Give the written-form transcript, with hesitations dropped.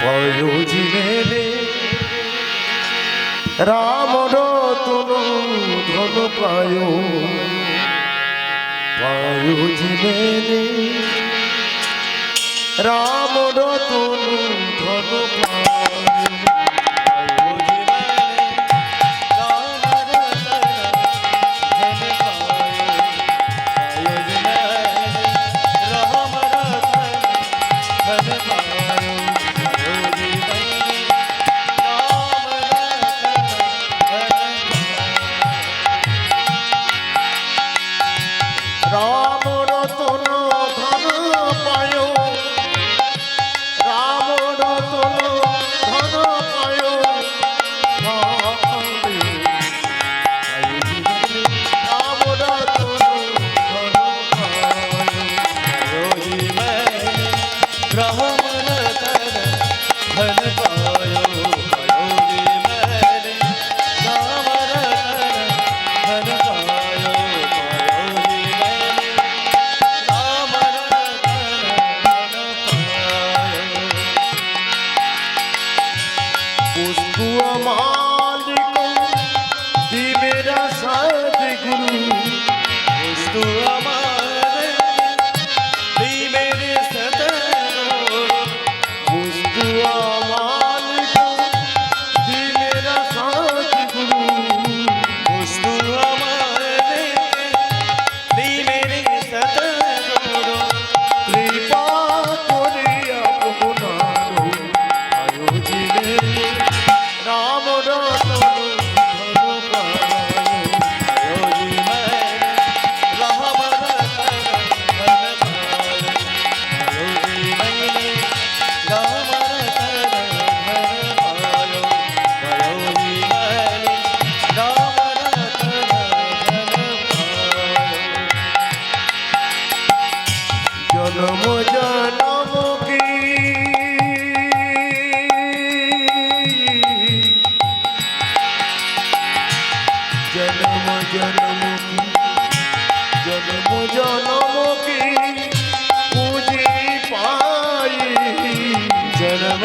পয়োজিনে রাম রতন ধন পয়োজিনে রাম রতন ধন রাম রতন ধন পায় রাম রতন ধন পায় রাম রতন ধন राम रतन धन पायो पयोजी मैंने राम रतन धन पायो पयोजी मैंने राम रतन धन पायो पुष्पु मालिक दी मेरा सदगुरु तू हमारे दी मेरे सतगुरु पुष्पु मालिक दी मेरा सदगुरु तू हमारे दी मेरे सतगुरु कृपा करिया अपनारो आयोजिने राम रतन धन पायो पयोजी मैंने राम रतन धन पायो पयोजी मैंने राम रतन धन पायो पयोजी मैंने राम रतन धन पायो जन्म जन्म की जन्म जन्म की जन्म जन्म की पूजी पाई जन्म